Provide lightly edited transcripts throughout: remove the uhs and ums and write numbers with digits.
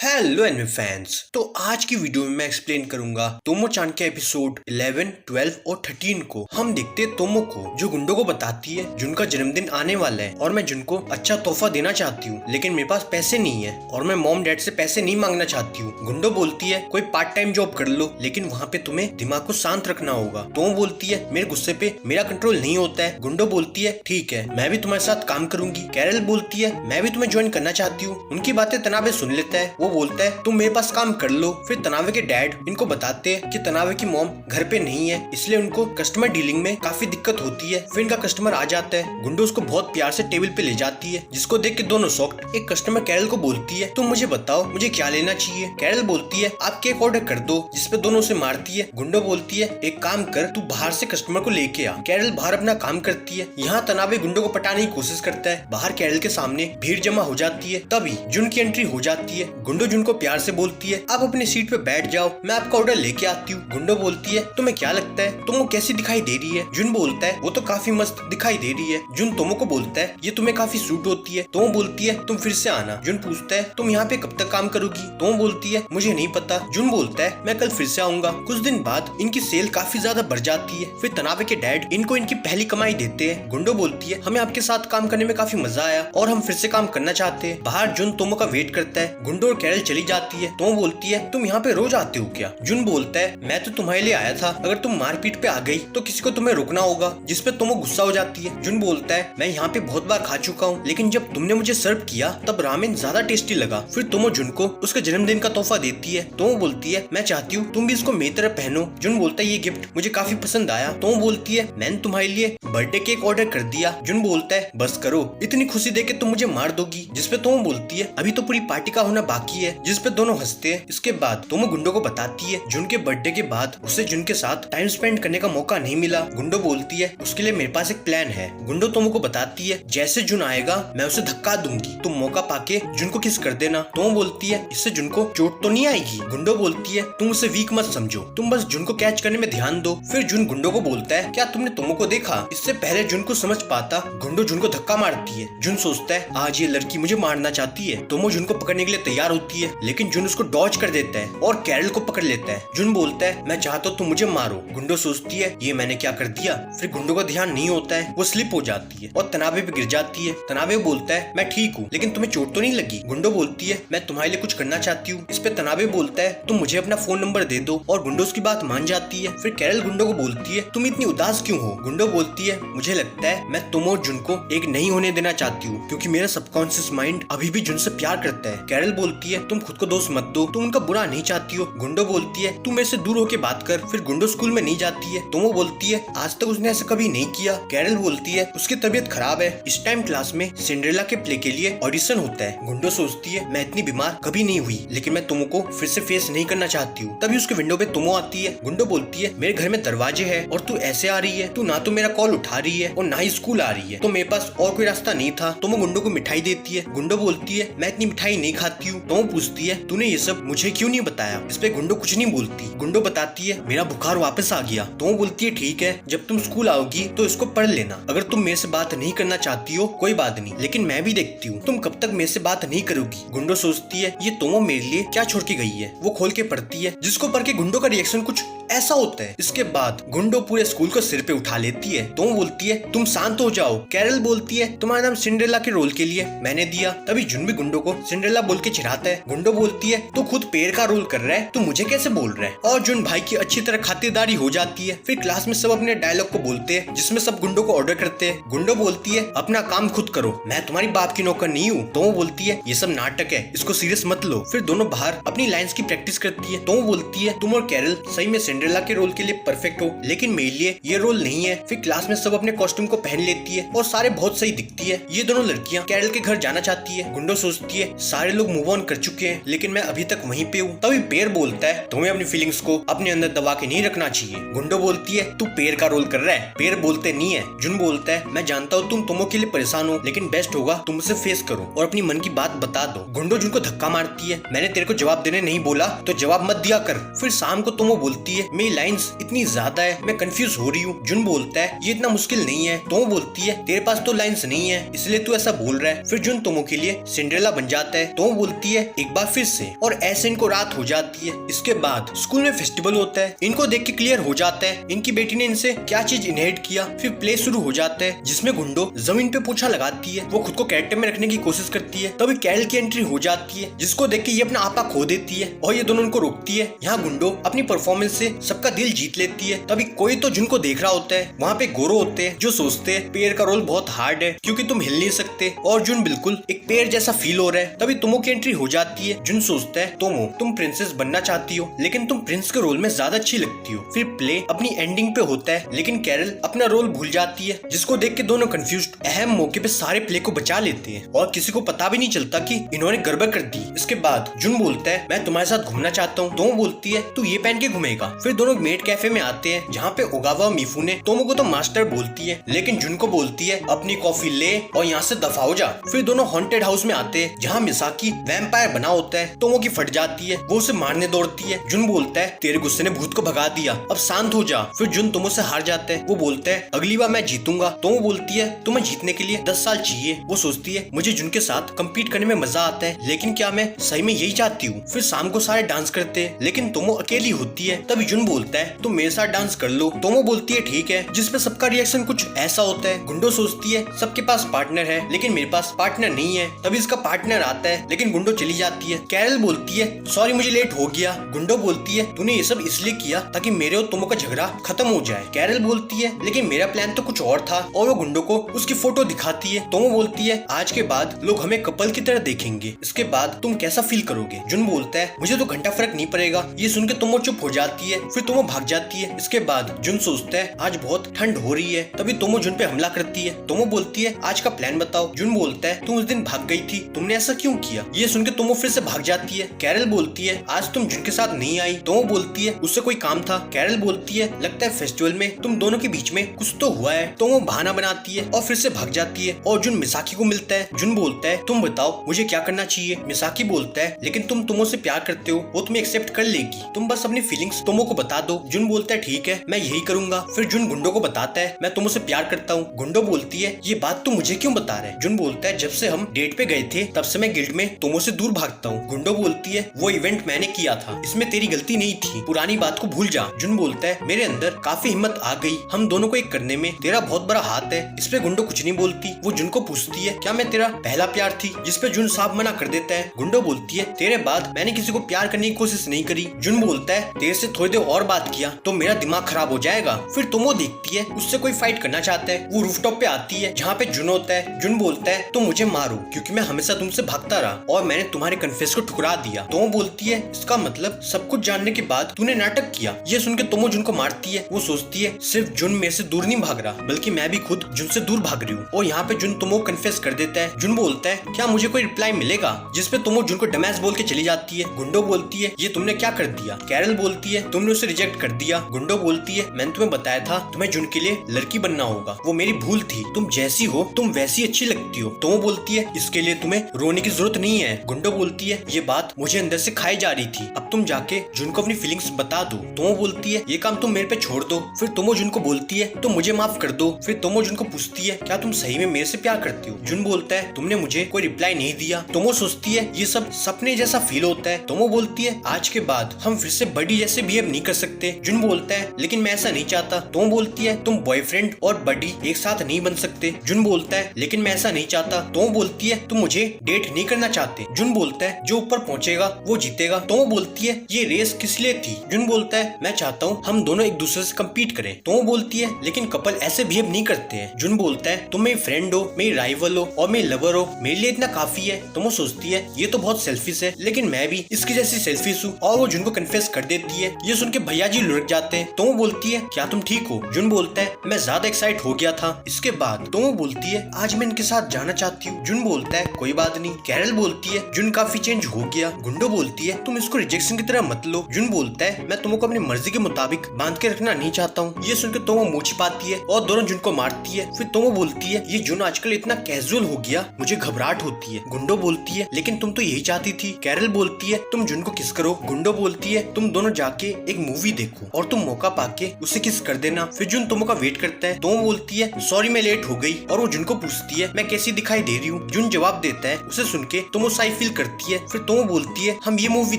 Hello anime fans. तो आज की वीडियो में मैं एक्सप्लेन करूंगा तोमो-चान के एपिसोड 11, 12 और 13 को। हम देखते हैं तोमो को जो गुंडो को बताती है जिनका जन्मदिन आने वाला है और मैं जिनको अच्छा तोहफा देना चाहती हूँ, लेकिन मेरे पास पैसे नहीं है और मैं मॉम डैड से पैसे नहीं मांगना चाहती हूँ। गुंडो बोलती है कोई पार्ट टाइम जॉब कर लो, लेकिन वहाँ पे तुम्हें दिमाग को शांत रखना होगा। तोमो बोलती है मेरे गुस्से पे मेरा कंट्रोल नहीं होता है। गुंडो बोलती है ठीक है, मैं भी तुम्हारे साथ काम करूंगी। कैरल बोलती है मैं भी तुम्हें ज्वाइन करना चाहती हूँ। उनकी बातें तनावे सुन लेता है। वो बोलता है तुम मेरे पास काम कर लो। फिर तनावे के डैड इनको बताते हैं कि तनावे की मॉम घर पे नहीं है, इसलिए उनको कस्टमर डीलिंग में काफी दिक्कत होती है। फिर इनका कस्टमर आ जाता है। गुंडो उसको बहुत प्यार से टेबल पे ले जाती है, जिसको देख के दोनों शॉक्ड। एक कस्टमर कैरल को बोलती है तुम मुझे बताओ मुझे क्या लेना चाहिए। कैरल बोलती है आप केक ऑर्डर कर दो, जिसपे दोनों उसे मारती है। गुंडो बोलती है एक काम कर, तू बाहर से कस्टमर को लेके आ। कैरल बाहर अपना काम करती है। यहाँ तनावे गुंडो को पटाने की कोशिश करता है। बाहर कैरल के सामने भीड़ जमा हो जाती है। तभी जुन की एंट्री हो जाती है। गुंडो जुन को प्यार से बोलती है आप अपनी सीट पे बैठ जाओ, मैं आपका ऑर्डर लेके आती हूँ। गुंडो बोलती है तुम्हें क्या लगता है तुम वो कैसी दिखाई दे रही है। जुन बोलता है वो तो काफी मस्त दिखाई दे रही है। जुन तोमो को बोलता है ये तुम्हें काफी सूट होती है। तोमो बोलती है तुम फिर से आना। जुन पूछता है तुम यहाँ पे कब तक काम करोगी। तोमो बोलती है मुझे नहीं पता। जुन बोलता है मैं कल फिर से आऊंगा। कुछ दिन बाद इनकी सेल काफी ज्यादा बढ़ जाती है। फिर तनावे के डैड इनको इनकी पहली कमाई देते हैं। गुंडो बोलती है हमें आपके साथ काम करने में काफी मजा आया और हम फिर से काम करना चाहते हैं। बाहर जुन तोमो का वेट करता है। गुंडो और कैरल चली जाती है। तोमो बोलती है तुम यहाँ पे रोज आते हो क्या। जुन बोलता है मैं तो तुम्हारे लिए आया था, अगर तुम मारपीट पे आ गई तो किसी को तुम्हें रोकना होगा, जिसपे तोमो गुस्सा हो जाती है। जुन बोलता है मैं यहाँ पे बहुत बार खा चुका हूँ, लेकिन जब तुमने मुझे सर्व किया तब रामेन ज्यादा टेस्टी लगा। फिर तोमो जुन को उसके जन्मदिन का तोहफा देती है। तोमो बोलती है मैं चाहती हूँ तुम भी इसको मेरी तरह पहनो। जुन बोलता है ये गिफ्ट मुझे काफी पसंद आया। तोमो बोलती है मैंने तुम्हारे लिए बर्थडे केक ऑर्डर कर दिया। जुन बोलता है बस करो, इतनी खुशी देके तुम मुझे मार दोगी। जिसपे तोमो बोलती है अभी तो पूरी पार्टी का होना बाकी है। जिसपे दोनों हंसते हैं। इसके बाद तोमो गुंडो को बताती है जुन के बर्थडे के बाद उसे जुन के साथ टाइम स्पेंड करने का मौका नहीं मिला। गुंडो बोलती है उसके लिए मेरे पास एक प्लान है। गुंडो तोमो को बताती है जैसे जुन आएगा मैं उसे धक्का दूंगी, तुम मौका पाके जुन को किस कर देना। तोमो बोलती है इससे जुन को चोट तो नहीं आएगी। गुंडो बोलती है तुम उसे वीक मत समझो, तुम बस जुन को कैच करने में ध्यान दो। फिर जुन गुंडो को बोलता है क्या तुमने तोमो को देखा। इससे पहले जुन को समझ पाता गुंडो जुन को धक्का मारती है। जुन सोचता है आज ये लड़की मुझे मारना चाहती है। तोमो जुन को पकड़ने के लिए तैयार होती है, लेकिन जुन उसको डॉज कर देता है और कैरल को पकड़ लेता है। जुन बोलता है मैं चाहता हूँ तुम मुझे मारो। गुंडो सोचती है ये मैंने क्या कर दिया। फिर गुंडो का ध्यान नहीं होता है, वो स्लिप हो जाती है और तनावे पे गिर जाती है। तनावे बोलता है मैं ठीक हूँ, लेकिन तुम्हें चोट तो नहीं लगी। गुंडो बोलती है मैं तुम्हारे लिए कुछ करना चाहती हूँ। इस पे तनावे बोलता है तुम मुझे अपना फोन नंबर दे दो, और गुंडो उसकी बात मान जाती है। फिर कैरल गुंडो को बोलती है तुम इतनी उदास क्यों हो। गुंडो बोलती है मुझे लगता है मैं तुम और जुन को एक नहीं होने देना चाहती हूँ, क्योंकि मेरा सबकॉन्शियस माइंड अभी भी जुन से प्यार करता है। कैरल बोलती है तुम खुद को दोस्त मत दो, तुम उनका बुरा नहीं चाहती हो। गुंडो बोलती है तू मेरे से दूर होके बात कर। फिर गुंडो स्कूल में नहीं जाती है। तोमो बोलती है आज तक उसने ऐसा कभी नहीं किया। कैरल बोलती है उसकी तबीयत खराब है, इस टाइम क्लास में सिंड्रेला के प्ले के लिए ऑडिशन होता है। गुंडो सोचती है मैं इतनी बीमार कभी नहीं हुई, लेकिन मैं तोमो को फिर से फेस नहीं करना चाहती हूँ। तभी उसके विंडो पे तोमो आती है। गुंडो बोलती है मेरे घर में दरवाजे है और तू ऐसे आ रही है, तू ना तो मेरा कॉल उठा रही है और ना ही स्कूल आ रही है, तो मेरे पास और कोई रास्ता नहीं था। तोमो गुंडो को मिठाई देती है। गुंडो बोलती है मैं इतनी मिठाई नहीं खाती हूँ। तोमो पूछती है तूने ये सब मुझे क्यों नहीं बताया। इस पे गुंडो कुछ नहीं बोलती। गुंडो बताती है मेरा बुखार वापस आ गया। तोमो बोलती है ठीक है, जब तुम स्कूल आओगी तो इसको पढ़ लेना। अगर तुम मेरे से बात नहीं करना चाहती हो कोई बात नहीं, लेकिन मैं भी देखती हूँ तुम कब तक मेरे से बात नहीं करोगी। गुंडो सोचती है ये तोमो मेरे लिए क्या छोड़ के गई है। वो खोल के पढ़ती है, जिसको पढ़ के गुंडो का रिएक्शन कुछ ऐसा होता है। इसके बाद गुंडो पूरे स्कूल को सिर पे उठा लेती है। तोमो बोलती है तुम शांत हो जाओ। कैरल बोलती है तुम्हारा नाम सिंड्रेला के रोल के लिए मैंने दिया। तभी जुन भी गुंडो को सिंड्रेला बोल के चिढ़ाता है। गुंडो बोलती है तू खुद पेड़ का रोल कर रहा है, तू मुझे कैसे बोल रहा है। और जुन भाई की अच्छी तरह खातिरदारी हो जाती है। फिर क्लास में सब अपने डायलॉग को बोलते हैं, जिसमें सब गुंडो को ऑर्डर करते हैं। गुंडो बोलती है अपना काम खुद करो, मैं तुम्हारी बाप की नौकर नहीं हूँ। तोमो बोलती है ये सब नाटक है, इसको सीरियस मत लो। फिर दोनों बाहर अपनी लाइंस की प्रैक्टिस करती है। तोमो बोलती है तुम और कैरल सही में सिंड्रेला के रोल के लिए परफेक्ट हो, लेकिन मेरे लिए ये रोल नहीं है। फिर क्लास में सब अपने कॉस्ट्यूम को पहन लेती है और सारे बहुत सही दिखती है। ये दोनों लड़कियां कैरल के घर जाना चाहती है। गुंडो सोचती है सारे लोग मूव ऑन कर चुके हैं, लेकिन मैं अभी तक वहीं पे हूँ। तभी पेड़ बोलता है तुम्हें अपनी फीलिंग्स को अपने अंदर दबा के नहीं रखना चाहिए। गुंडो बोलती है तू पेड़ का रोल कर रहा है। पेड़ बोलते नहीं है। जुन बोलता है मैं जानता हूँ तुम तोमो के लिए परेशान हो, लेकिन बेस्ट होगा तुम उसे फेस करो और अपनी मन की बात बता दो। गुंडो जुन को धक्का मारती है। मैंने तेरे को जवाब देने नहीं बोला तो जवाब मत दिया कर। फिर शाम को तोमो बोलती है मेरी लाइंस इतनी ज्यादा है, मैं कंफ्यूज हो रही हूँ। जुन बोलता है ये इतना मुश्किल नहीं है। तोमो बोलती है तेरे पास तो लाइंस नहीं है इसलिए तू ऐसा बोल रहा है। फिर जुन तोमो के लिए सिंड्रेला बन जाता है। तोमो बोलती है एक बार फिर से, और ऐसे इनको रात हो जाती है। इसके बाद स्कूल में फेस्टिवल होता है। इनको देख के क्लियर हो जाता है इनकी बेटी ने इनसे क्या चीज इनहेरिट किया। फिर प्ले शुरू हो जाता है जिसमें गुंडो जमीन पे पोछा लगाती है। वो खुद को कैरेक्टर में रखने की कोशिश करती है। तभी कैरल की एंट्री हो जाती है जिसको देख के ये अपना आपा खो देती है और ये दोनों उनको रोकती है। यहाँ गुंडो अपनी परफॉर्मेंस से सबका दिल जीत लेती है। तभी कोई तो जुन को देख रहा होता है। वहाँ पे गोरो होते हैं जो सोचते हैं पेड़ का रोल बहुत हार्ड है क्योंकि तुम हिल नहीं सकते, और जुन बिल्कुल एक पेड़ जैसा फील हो रहा है। तभी तोमो की एंट्री हो जाती है। जुन सोचता है तोमो तुम प्रिंसेस बनना चाहती हो लेकिन तुम प्रिंस के रोल में ज्यादा अच्छी लगती हो। फिर प्ले अपनी एंडिंग पे होता है लेकिन कैरल अपना रोल भूल जाती है जिसको देख के दोनों कंफ्यूज्ड अहम मौके पे सारे प्ले को बचा लेते हैं और किसी को पता भी नहीं चलता कि इन्होंने गड़बड़ कर दी। इसके बाद जुन बोलता है मैं तुम्हारे साथ घूमना चाहता हूँ। तोमो बोलती है तू ये पहन के घूमेगा। फिर दोनों मेड कैफे में आते हैं जहाँ पे ओगावा और मिफू ने तोमो को तो मास्टर बोलती है लेकिन जुन को बोलती है अपनी कॉफी ले और यहाँ से दफा हो जा। फिर दोनों हॉन्टेड हाउस में आते हैं जहाँ मिसाकी वैम्पायर बना होता है। तोमो की फट जाती है, वो उसे मारने दौड़ती है। जुन बोलता है तेरे गुस्से ने भूत को भगा दिया, अब शांत हो जा। फिर जुन तोमो से हार जाता है। वो बोलता है अगली बार मैं जीतूंगा। तोमो बोलती है तुम्हें जीतने के लिए 10 साल चाहिए। वो सोचती है मुझे जुन के साथ कम्पीट करने में मजा आता है लेकिन क्या मैं सही में यही चाहती हूँ। फिर शाम को सारे डांस करते हैं लेकिन तोमो अकेली होती है। तभी जुन बोलता है तुम मेरे साथ डांस कर लो। तोमो बोलती है ठीक है, जिसपे सबका रिएक्शन कुछ ऐसा होता है। गुंडो सोचती है सबके पास पार्टनर है लेकिन मेरे पास पार्टनर नहीं है। तभी इसका पार्टनर आता है लेकिन गुंडो चली जाती है। कैरल बोलती है सॉरी मुझे लेट हो गया। गुंडो बोलती है तूने ये सब इसलिए किया ताकि मेरे और तोमो का झगड़ा खत्म हो जाए। कैरल बोलती है लेकिन मेरा प्लान तो कुछ और था, और वो गुंडो को उसकी फोटो दिखाती है। तोमो बोलती है आज के बाद लोग हमें कपल की तरह देखेंगे, इसके बाद तुम कैसा फील करोगे। जुन बोलता है मुझे तो घंटा फर्क नहीं पड़ेगा। ये सुन के तोमो चुप हो जाती है। फिर तोमो भाग जाती है। इसके बाद जुन सोचता है आज बहुत ठंड हो रही है। तभी तोमो जुन पे हमला करती है। तोमो बोलती है आज का प्लान बताओ। जुन बोलता है तुम उस दिन भाग गई थी, तुमने ऐसा क्यों किया। ये सुन के तोमो फिर से भाग जाती है। कैरल बोलती है आज तुम जुन के साथ नहीं आई। तोमो बोलती है उससे कोई काम था। कैरल बोलती है लगता है फेस्टिवल में तुम दोनों के बीच में कुछ तो हुआ है। तोमो बहाना बनाती है और फिर से भाग जाती है और जुन मिसाकी को मिलता है। जुन बोलता है तुम बताओ मुझे क्या करना चाहिए। मिसाकी बोलता है लेकिन तुम तोमो से प्यार करते हो, वो तुम्हें एक्सेप्ट कर लेगी, तुम बस अपनी फीलिंग्स तोमो को बता दो। जुन बोलता है ठीक है मैं यही करूंगा। फिर जुन गुंडो को बताता है मैं तोमो से प्यार करता हूँ। गुंडो बोलती है ये बात तुम मुझे क्यों बता रहे। जुन बोलता है जब से हम डेट पे गए थे तब से मैं गिल्ड में तोमो से दूर भागता हूँ। गुंडो बोलती है वो इवेंट मैंने किया था, इसमें तेरी गलती नहीं थी, पुरानी बात को भूल जा। जुन बोलता है मेरे अंदर काफी हिम्मत आ गई, हम दोनों को एक करने में तेरा बहुत बड़ा हाथ है। इस पे गुंडो कुछ नहीं बोलती। वो जुन को पूछती है क्या मैं तेरा पहला प्यार थी, जिसपे जुन साफ मना कर देता है। गुंडो बोलती है तेरे बाद मैंने किसी को प्यार करने की कोशिश नहीं करी। जुन बोलता है तेरे से थोड़ी देर और बात किया तो मेरा दिमाग खराब हो जाएगा। फिर तोमो देखती है उससे कोई फाइट करना चाहता है। वो रूफटॉप पे आती है जहाँ पे जुन होता है। जुन बोलता है तुम मुझे मारो क्योंकि मैं हमेशा तुमसे भागता रहा और मैंने तुम्हारे कन्फेस को ठुकरा दिया। तोमो बोलती है इसका मतलब सब कुछ जानने के बाद तूने नाटक किया। ये सुन के तोमो जुन को मारती है। वो सोचती है सिर्फ जुन मेरे से दूर नहीं भाग रहा बल्कि मैं भी खुद जुन से दूर भाग रही हूँ। और यहाँ पे जुन तोमो कन्फेस कर देता है। जुन बोलता है क्या मुझे कोई रिप्लाई मिलेगा, जिसपे तोमो जुन को डमैस बोल के चली जाती है। गुंडो बोलती है ये तुमने क्या कर दिया। कैरल बोलती है तुमने उसे रिजेक्ट कर दिया। गुंडो बोलती है मैंने तुम्हें बताया था तुम्हें जुन के लिए लड़की बनना होगा, वो मेरी भूल थी, तुम जैसी हो तुम वैसी अच्छी लगती हो। तोमो बोलती है इसके लिए तुम्हें रोने की जरूरत नहीं है। गुंडो बोलती है ये बात मुझे अंदर से खाई जा रही थी, अब तुम जाके जुन को अपनी फीलिंग्स बता दो। तोमो बोलती है ये काम तुम मेरे पे छोड़ दो। फिर तोमो जुन को बोलती है तुम मुझे माफ कर दो। फिर तोमो जुन को पूछती है क्या तुम सही में मेरे से प्यार करती हो। जुन बोलता है तुमने मुझे कोई रिप्लाई नहीं दिया। तोमो सोचती है ये सब सपने जैसा फील होता है। तोमो बोलती है आज के बाद हम फिर से बडी जैसे बिहेव नहीं कर सकते। जुन बोलता है लेकिन मैं ऐसा नहीं चाहता। तोमो बोलती है तुम बॉयफ्रेंड और बडी एक साथ नहीं बन सकते। जुन बोलता है लेकिन मैं ऐसा नहीं चाहता। तोमो बोलती है तुम मुझे डेट नहीं करना चाहते। जुन बोलता है जो ऊपर पहुंचेगा वो जीतेगा। तोमो बोलती है ये रेस किस लिए थी। जुन बोलता है मैं चाहता हूँ हम दोनों एक दूसरे से कम्पीट करें। तोमो बोलती है लेकिन कपल ऐसे बिहेव नहीं करते हैं। जुन बोलता है तुम मेरी फ्रेंड हो, मेरी राइवल हो और मेरी लवर हो, मेरे लिए इतना काफी है। तोमो सोचती है ये तो बहुत सेल्फिश है लेकिन मैं भी इसकी जैसी सेल्फिश हूँ, और वो जुन को कन्फेस कर देती है। ये सुन के भैया जी लुढ़क जाते हैं। तोमो बोलती है क्या तुम ठीक हो। जुन बोलता है मैं ज्यादा एक्साइट हो गया था। इसके बाद तोमो बोलती है आज मैं इनके साथ जाना चाहती हूँ। जुन बोलता है कोई बात नहीं। कैरल बोलती है जुन काफी चेंज हो गया। गुंडो बोलती है तुम इसको रिजेक्शन की तरह मत लो। जुन बोलता है मैं तुमको अपनी मर्जी के मुताबिक बांध के रखना नहीं चाहता हूँ। ये सुनकर तोमो मुंह छिपाती है और दोनों जुन को मारती है। फिर तोमो बोलती है ये जुन आजकल इतना कैजुअल हो गया, मुझे घबराहट होती है। गुंडो बोलती है लेकिन तुम तो यही चाहती थी। कैरल बोलती है तुम जुन को किस करो। गुंडो बोलती है तुम दोनों जाके एक मूवी देखो और तुम मौका पाके उसे किस कर देना। फिर जुन तोमो का वेट करता है। तोमो बोलती है सॉरी मैं लेट हो गई और वो जुन को पूछती है मैं कैसी दिखाई दे रही हूँ। जुन जवाब देता है। उसे सुन के तोमो साई फील करती है। फिर तोमो बोलती है हम ये मूवी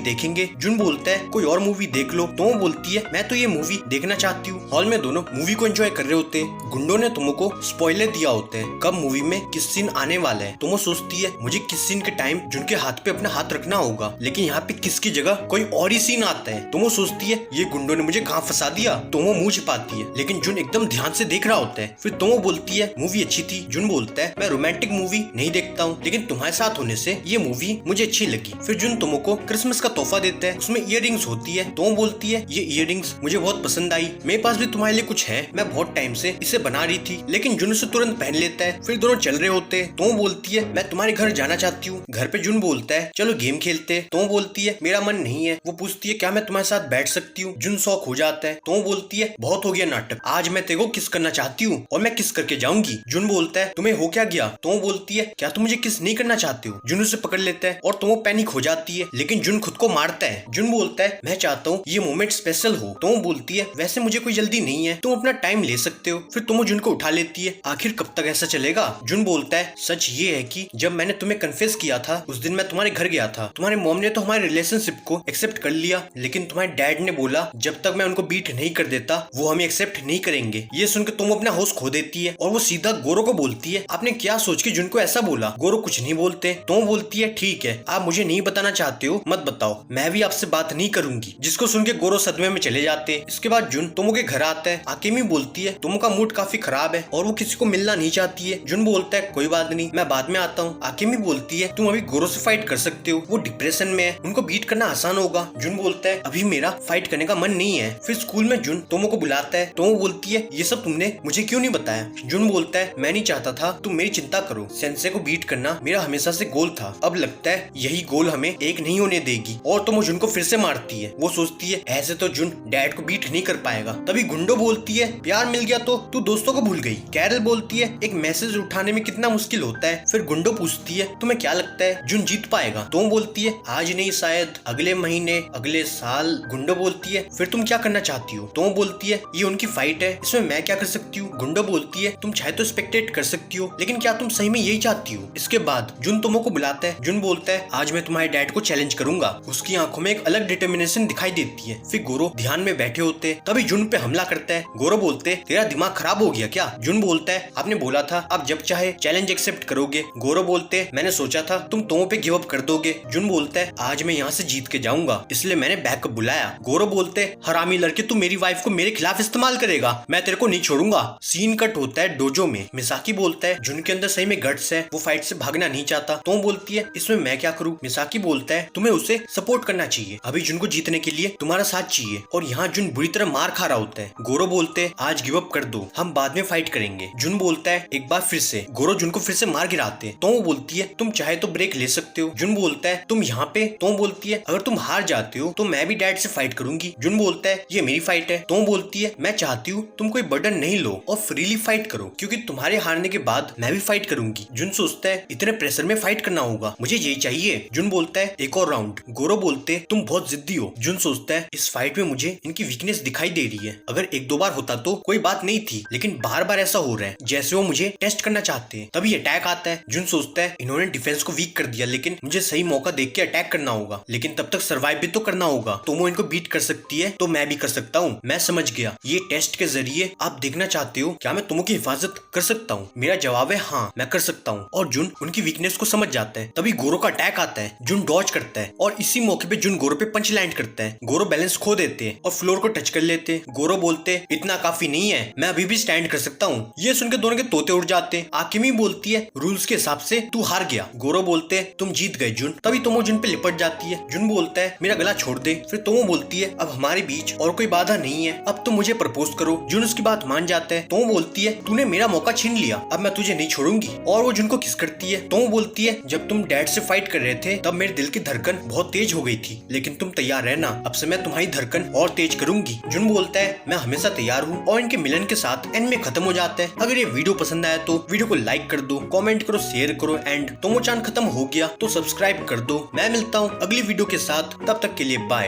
देखेंगे। जुन बोलता है कोई और मूवी देख लो। तोमो बोलती है मैं तो ये मूवी देखना चाहती हूँ। हॉल में दोनों मूवी को एंजॉय कर रहे होते हैं। गुंडों ने तोमो को स्पॉइलर दिया होता है कब मूवी में किस सीन आने वाला है। तोमो सोचती है मुझे किस सीन के टाइम जुन के हाथ पे अपना हाथ रखना होगा, लेकिन यहाँ पे किस की जगह कोई और ही सीन आता है। तोमो सोचती है ये गुंडों ने मुझे कहाँ फंसा दिया। तोमो मुंह छिपाती है लेकिन जुन एकदम ध्यान से देख रहा होता है। फिर तोमो बोलती है मूवी अच्छी थी। जुन बोलता है मैं रोमांटिक मूवी नहीं देखता हूँ, लेकिन तुम्हारे साथ होने से ये मूवी मुझे अच्छी लगी। फिर जुन तोमो को क्रिसमस का तोहफा देता है। उसमें इयररिंग्स होती है। तोमो बोलती है ये इयररिंग्स मुझे बहुत पसंद आई, मेरे पास भी तुम्हारे लिए कुछ है, मैं बहुत टाइम से इसे बना रही थी। लेकिन जुन उसे तुरंत पहन लेता है। फिर दोनों चल रहे होते हैं। तोमो बोलती है मैं तुम्हारे घर जाना चाहती हूँ। घर पे जुन बोलता है चलो गेम खेलते हैं। तोमो बोलती है मेरा मन नहीं है। वो पूछती है क्या मैं तुम्हारे साथ बैठ सकती हूँ। जुन शौक हो जाता है। तोमो बोलती है बहुत हो गया नाटक, आज मैं तेरे को किस करना चाहती हूँ और मैं किस करके जाऊंगी। जुन बोलता है तुम्हें हो क्या गया। तोमो बोलती है क्या तुम मुझे किस नहीं करना चाहते हो। जुन उसे पकड़ लेता है और तोमो पैनिक हो जाती है, लेकिन जुन खुद को मारता है। जुन बोलता है मैं चाहता हूँ ये मोमेंट स्पेशल हो। तोमो बोलती है वैसे मुझे कोई जल्दी नहीं है, तुम अपना टाइम ले सकते हो। फिर तोमो जुन को उठा लेती है। आखिर कब तक ऐसा चलेगा। जुन बोलता है सच ये है कि जब मैंने तुम्हें कन्फेस किया था उस दिन मैं तुम्हारे घर गया था। तुम्हारे मॉम ने तो हमारे रिलेशनशिप को एक्सेप्ट कर लिया, लेकिन तुम्हारे डैड ने बोला जब तक मैं उनको बीट नहीं कर देता वो हमें एक्सेप्ट नहीं करेंगे। ये सुनकर तुम अपना होश खो देती है और वो सीधा गोरो को बोलती है आपने क्या सोच के जुन को ऐसा बोला। गोरो कुछ नहीं बोलते। तुम बोलती है ठीक है आप मुझे नहीं बताना चाहते हो मत बताओ, मैं भी आपसे बात नहीं करूंगी। जिसको सुन के गोरो सदमे में चले जाते हैं। इसके बाद जुन तोमो के घर आता है। आकेमी बोलती है तोमो का मूड काफी खराब है और वो किसी को मिलना नहीं चाहती है। जुन बोलता है कोई बात नहीं मैं बाद में आता हूँ। आकेमी बोलती है तुम अभी गोरो से फाइट कर सकते हो, वो डिप्रेशन में है, उनको बीट करना आसान होगा। जुन बोलता है अभी मेरा फाइट करने का मन नहीं है। फिर स्कूल में जुन तोमो को बुलाता है। तोमो बोलती है ये सब तुमने मुझे क्यों नहीं बताया। जुन बोलता है मैं नहीं चाहता था तुम मेरी चिंता करो, सेंसे को बीट करना मेरा हमेशा से गोल था, अब लगता है यही गोल हमें एक नहीं होने देगी। और तोमो जुन को फिर से मारती है। वो सोचती है ऐसे तो जुन डैड को बीट नहीं कर पाएगा। तभी गुंडो बोलती है प्यार मिल गया तो तू दोस्तों को भूल गई। कैरल बोलती है एक मैसेज उठाने में कितना मुश्किल होता है। फिर गुंडो पूछती है तुम्हें क्या लगता है जुन जीत पाएगा। तुम बोलती है आज नहीं शायद अगले महीने अगले साल। गुंडो बोलती है फिर तुम क्या करना चाहती हो। तुम बोलती है ये उनकी फाइट है, इसमें मैं क्या कर सकती हूँ। गुंडो बोलती है तुम चाहे तो स्पेक्टेट कर सकती हो, लेकिन क्या तुम सही में यही चाहती हो। इसके बाद जुन तोमो को बुलाता है। जुन बोलता है आज मैं तुम्हारे डैड को चैलेंज करूंगा। उसकी आंखों में एक अलग डिटर्मिनेशन दिखाई देती है। फिर गोरो ध्यान में बैठे होते तभी जुन पे हमला करता है। गोरो बोलते तेरा दिमाग खराब हो गया क्या। जुन बोलता है आपने बोला था आप जब चाहे चैलेंज एक्सेप्ट करोगे। गोरो बोलते मैंने सोचा था तुम तोमो पे गिव अप कर दोगे। जुन बोलता है आज मैं यहाँ से जीत के जाऊंगा इसलिए मैंने बैकअप बुलाया। गोरो बोलते हरामी लड़के तू मेरी वाइफ को मेरे खिलाफ इस्तेमाल करेगा, मैं तेरे को नहीं छोड़ूंगा। सीन कट होता है डोजो में। मिसाकी बोलता है जुन के अंदर सही में गट्स है, वो फाइट से भागना नहीं चाहता। तुम बोलती है इसमें मैं क्या करूँ। मिसाकी बोलता है तुम्हें उसे सपोर्ट करना चाहिए, अभी जुन को जीतने के लिए तुम्हारा साथ चाहिए। और यहाँ जुन बुरी तरह मार खा रहा होता है। गोरो बोलते आज गिव अप कर दो, हम बाद में फाइट करेंगे। जुन बोलता है एक बार फिर से। गोरो जुन को फिर से मार गिराते हैं। तुम बोलती है तुम चाहे तो ब्रेक ले सकते हो। जुन बोलता है तुम यहाँ पे। तुम बोलती है अगर तुम हार जाते हो तो मैं भी डैड से फाइट करूंगी। जुन बोलता है ये मेरी फाइट है। तुम बोलती है मैं चाहती हूँ तुम कोई बर्डन नहीं लो और फ्रीली फाइट करो, क्योंकि तुम्हारे हारने के बाद मैं भी फाइट करूंगी। जुन सोचता है इतने प्रेशर में फाइट करना होगा, मुझे यही चाहिए। जुन बोलता है एक और राउंड। गोरो बोलते तुम बहुत जिद्दी हो। जुन सोचता है इस फाइट में मुझे इनकी वीकनेस दिखाई दे रही है, अगर एक दो बार होता तो कोई बात नहीं थी, लेकिन बार बार ऐसा हो रहा है जैसे वो मुझे टेस्ट करना चाहते हैं। तभी अटैक आता है। जुन सोचता है इन्होंने डिफेंस को वीक कर दिया, लेकिन मुझे सही मौका देख के अटैक करना होगा, लेकिन तब तक सर्वाइव भी तो करना होगा। तोमो इनको बीट कर सकती है तो मैं भी कर सकता हूँ। मैं समझ गया, ये टेस्ट के जरिए आप देखना चाहते हो क्या मैं तोमो की हिफाजत कर सकता हूँ। मेरा जवाब है हाँ मैं कर सकता हूँ। और जुन उनकी वीकनेस को समझ जाता है। तभी गोरो का अटैक आता है। जुन डॉज करता है और इसी मौके पे जुन गोरो पे पंच लैंड करता है। गोरो बैलेंस खो देते हैं और फ्लोर को टच कर लेते हैं। गोरो बोलते इतना काफी नहीं है, मैं अभी भी स्टैंड कर सकता हूँ। ये सुनकर दोनों के तोते उड़ जाते हैं। आकिमी बोलती है रूल्स के हिसाब से तू हार गया। गोरो बोलते तुम जीत गए जुन। तभी तोमो जुन पे लिपट जाती है। जुन बोलता है मेरा गला छोड़ दे। फिर तोमो बोलती है अब हमारे बीच और कोई बाधा नहीं है, अब तुम मुझे प्रपोज करो। जुन उसकी बात मान जाता है। तोमो बोलती है तूने मेरा मौका छीन लिया, अब मैं तुझे नहीं छोड़ूंगी। और वो जुन को किस करती है। तोमो बोलती है जब तुम डैड से फाइट कर रहे थे तब मेरे दिल की धड़कन बहुत तेज हो गई थी, लेकिन तुम तैयार रहना, अब से मैं तुम्हारी धड़कन और तेज करूंगी। जुन बोलता है मैं हमेशा तैयार हूँ। और इनके मिलन के साथ एंड में खत्म हो जाता है। अगर ये वीडियो पसंद आया तो वीडियो को लाइक कर दो, कमेंट करो, शेयर करो। एंड तोमो-चान खत्म हो गया तो सब्सक्राइब कर दो। मैं मिलता हूँ अगली वीडियो के साथ, तब तक के लिए बाय।